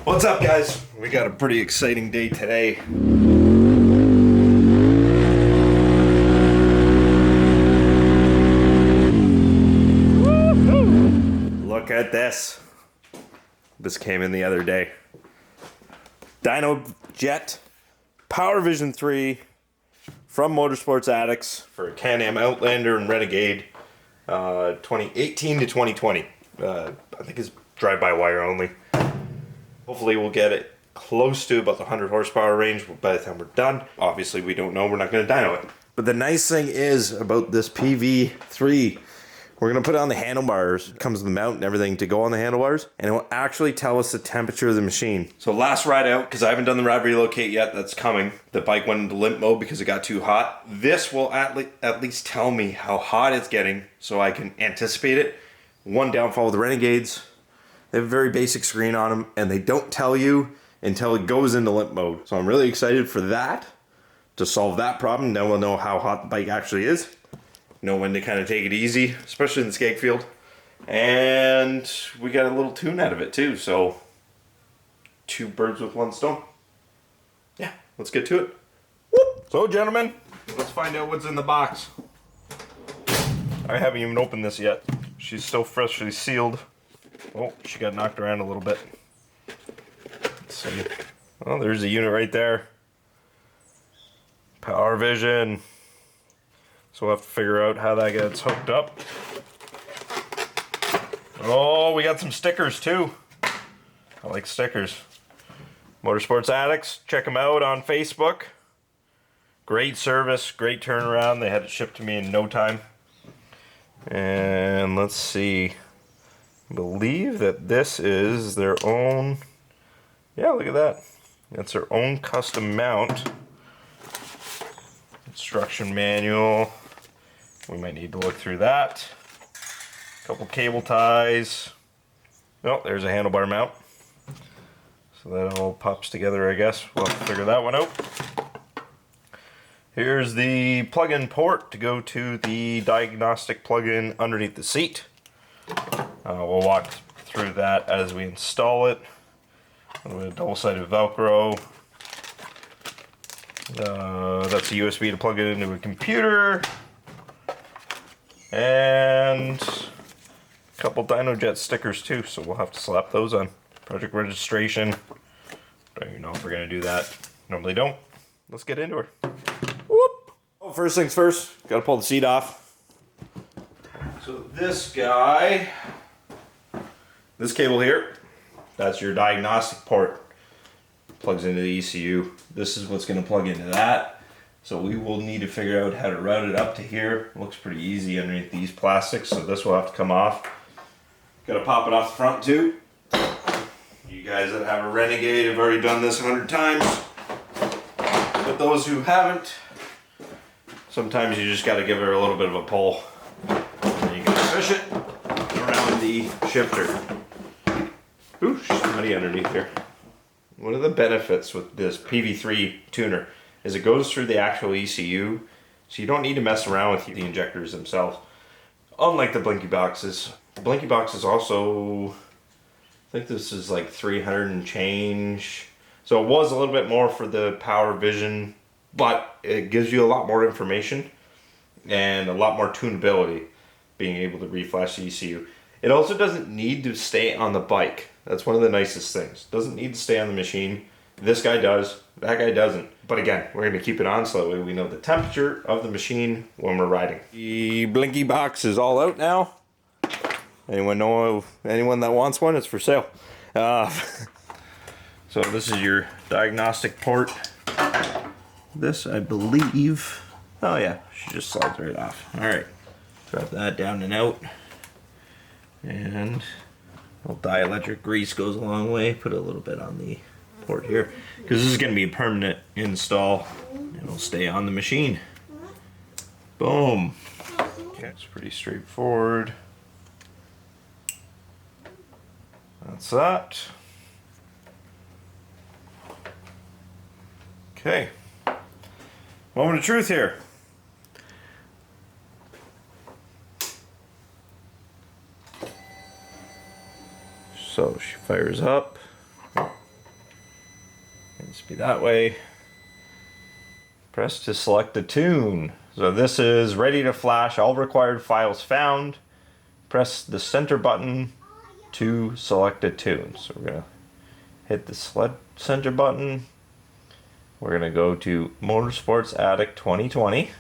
What's up, guys? We got a pretty exciting day today. Look at this. This came in the other day. Dyno Jet Power Vision 3 from Motorsports Addicts for Can-Am Outlander and Renegade 2018 to 2020. I think it's drive-by-wire only. Hopefully we'll get it close to about the 100 horsepower range by the time we're done. Obviously we don't know, we're not going to dyno it. But the nice thing is about this PV3, we're going to put it on the handlebars. It comes with the mount and everything to go on the handlebars, and it will actually tell us the temperature of the machine. So last ride out, because I haven't done the ride relocate yet, that's coming. The bike went into limp mode because it got too hot. This will at least tell me how hot it's getting so I can anticipate it. One downfall with the Renegades, they have a very basic screen on them, and they don't tell you until it goes into limp mode. So I'm really excited for that, to solve that problem. Now we'll know how hot the bike actually is. Know when to kind of take it easy, especially in the skeg field. And we got a little tune out of it too, so 2 birds with 1 stone. Yeah, let's get to it. Whoop. So gentlemen, let's find out what's in the box. I haven't even opened this yet. She's still freshly sealed. Oh, she got knocked around a little bit. Let's see. Oh, there's a unit right there. Power Vision. So we'll have to figure out how that gets hooked up. Oh, we got some stickers too. I like stickers. Motorsports Addicts, check them out on Facebook. Great service, great turnaround. They had it shipped to me in no time. And let's see. I believe that this is their own, yeah, look at that. That's their own custom mount. Instruction manual. We might need to look through that. A couple cable ties. Oh, there's a handlebar mount. So that all pops together, I guess. We'll have to figure that one out. Here's the plug-in port to go to the diagnostic plug-in underneath the seat. We'll walk through that as we install it. With a double-sided Velcro. That's a USB to plug it into a computer. And a couple Dyno Jet stickers too, so we'll have to slap those on. Project registration. Don't even know if we're going to do that. Normally don't. Let's get into her. Whoop! Oh, first things first, got to pull the seat off. So this guy, this cable here, that's your diagnostic port. Plugs into the ECU. This is what's going to plug into that. So we will need to figure out how to route it up to here. It looks pretty easy underneath these plastics, so this will have to come off. Got to pop it off the front too. You guys that have a Renegade have already done this 100 times. But those who haven't, sometimes you just got to give her a little bit of a pull. And you can push it around the shifter. Ooh, she's muddy underneath here. One of the benefits with this PV3 tuner is it goes through the actual ECU, so you don't need to mess around with the injectors themselves. Unlike the blinky boxes. The blinky boxes also, I think this is like 300 and change. So it was a little bit more for the Power Vision, but it gives you a lot more information and a lot more tunability, being able to reflash the ECU. It also doesn't need to stay on the bike. That's one of the nicest things. Doesn't need to stay on the machine. This guy does, that guy doesn't. But again, we're gonna keep it on so that way we know the temperature of the machine when we're riding. The blinky box is all out now. Anyone know of anyone that wants one? It's for sale. So this is your diagnostic port. This, I believe, oh yeah, she just slides right off. All right, drop that down and out. And well, dielectric grease goes a long way. Put a little bit on the port here, because this is going to be a permanent install. It'll stay on the machine. Boom. Okay, it's pretty straightforward. That's that. Okay. Moment of truth here. So she fires up. Needs to be that way. Press to select the tune. So this is ready to flash, all required files found. Press the center button to select a tune. So we're gonna hit the center button. We're gonna go to Motorsports Addict 2020.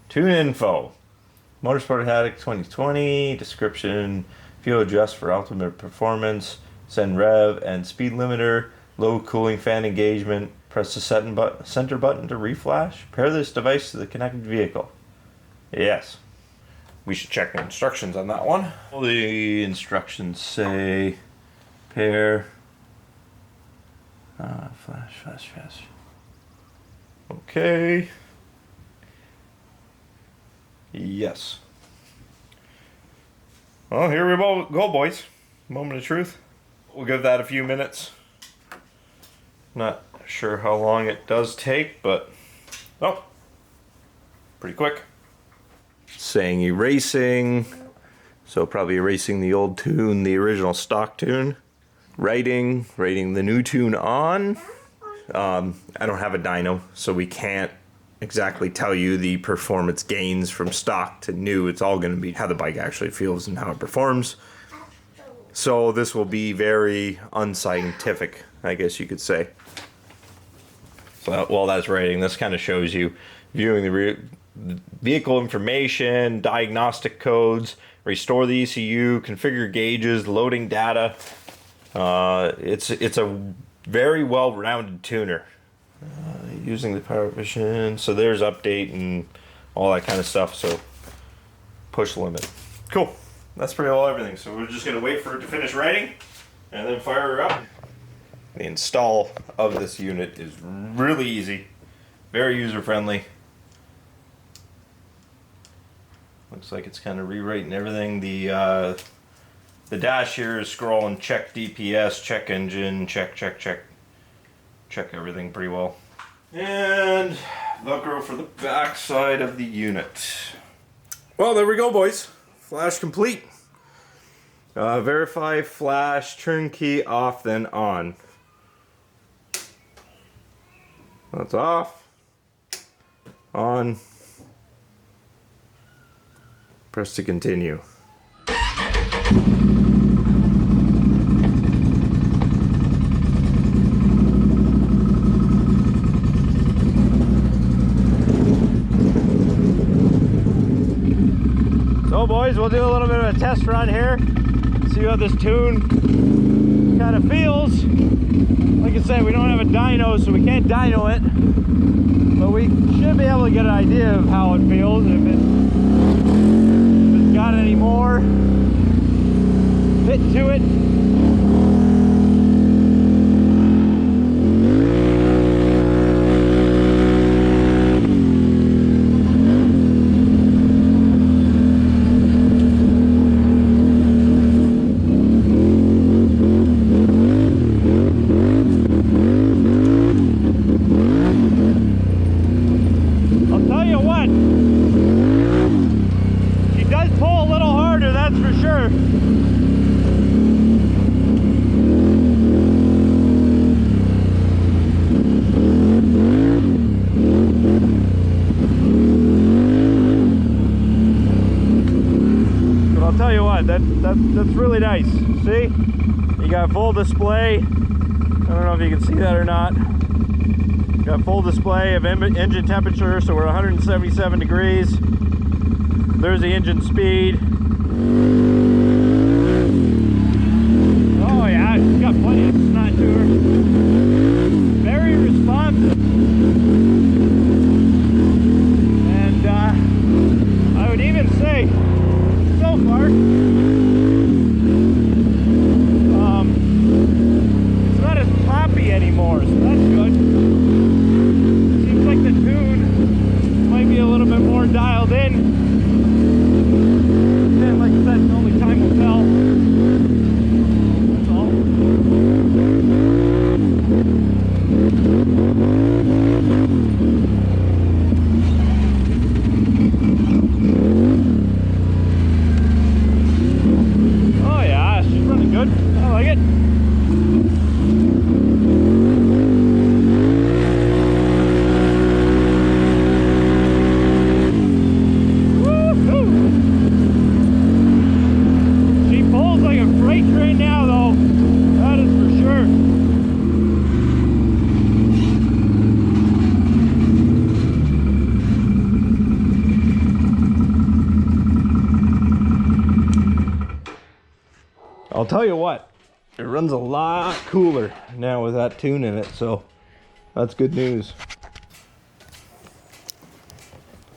Tune info. Motorsports Addict 2020. Description. Fuel adjust for ultimate performance. Send rev and speed limiter. Low cooling fan engagement. Press the center button to reflash. Pair this device to the connected vehicle. Yes. We should check the instructions on that one. All the instructions say pair. Flash. Okay. Yes. Well, here we go, boys. Moment of truth. We'll give that a few minutes. Not sure how long it does take, but oh, pretty quick. Saying erasing, so probably erasing the old tune, the original stock tune. Writing the new tune on. I don't have a dyno, so we can't exactly tell you the performance gains from stock to new. It's all going to be how the bike actually feels and how it performs. So this will be very unscientific, I guess you could say. So while that's writing, this kind of shows you viewing the vehicle information, diagnostic codes, restore the ECU, configure gauges, loading data. It's a very well-rounded tuner. Using the power vision, so there's update and all that kind of stuff. So push limit. Cool. That's pretty well everything. So we're just gonna wait for it to finish writing and then fire her up. The install of this unit is really easy, very user-friendly. Looks like it's kind of rewriting everything. The dash here is scrolling check DPS, check engine, check everything pretty well. And Velcro for the back side of the unit. Well, there we go, boys. Flash complete. Verify flash, turnkey off, then on. That's off. On. Press to continue. So boys, we'll do a little bit of a test run here. See how this tune kind of feels. Like I said, we don't have a dyno, so we can't dyno it. But we should be able to get an idea of how it feels. If it's got any more hit to it. That's really nice. See? You got full display. I don't know if you can see that or not. You got full display of engine temperature, so we're 177 degrees. There's the engine speed. Oh yeah, it's got plenty of snot to her. Very responsive. And I would even say, so far, it's not as poppy anymore, so that's good. Seems like the tune might be a little bit more dialed in. And like I said, no I'll tell you what, it runs a lot cooler now with that tune in it, so that's good news.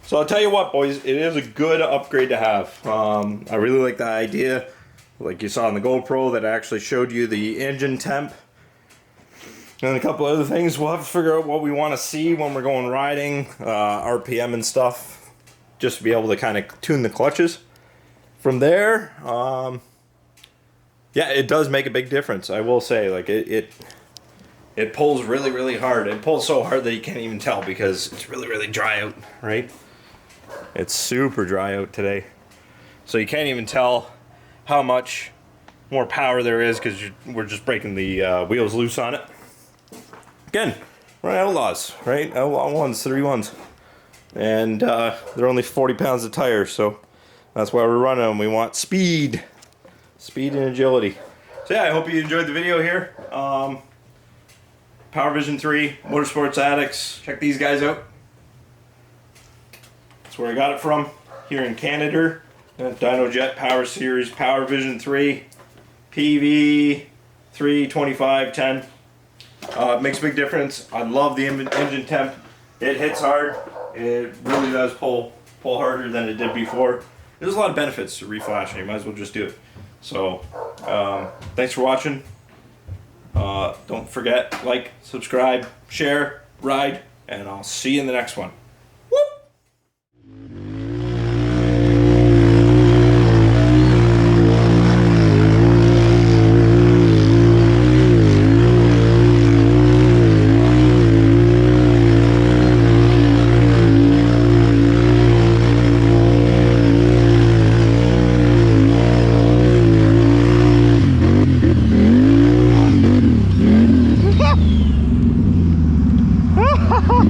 So I'll tell you what, boys, it is a good upgrade to have. I really like the idea, like you saw on the GoPro, that actually showed you the engine temp. And a couple other things. We'll have to figure out what we want to see when we're going riding, RPM and stuff, just to be able to kind of tune the clutches. From there, yeah, it does make a big difference. I will say, like it pulls really, really hard. It pulls so hard that you can't even tell because it's really, really dry out, right? It's super dry out today, so you can't even tell how much more power there is because we're just breaking the wheels loose on it. Again, we're outlaws, right? Outlaw ones, 3-1s, and they're only 40 pounds of tires, so that's why we're running them. We want speed and agility. So yeah, I hope you enjoyed the video here. Power Vision 3, Motorsports, Addicts. Check these guys out. That's where I got it from, here in Canada. Dyno Jet Power Series, Power Vision 3, PV 32510. It makes a big difference. I love the engine temp. It hits hard. It really does pull harder than it did before. There's a lot of benefits to reflashing. You might as well just do it. So, thanks for watching. Don't forget, like, subscribe, share, ride, and I'll see you in the next one. Ha ha ha!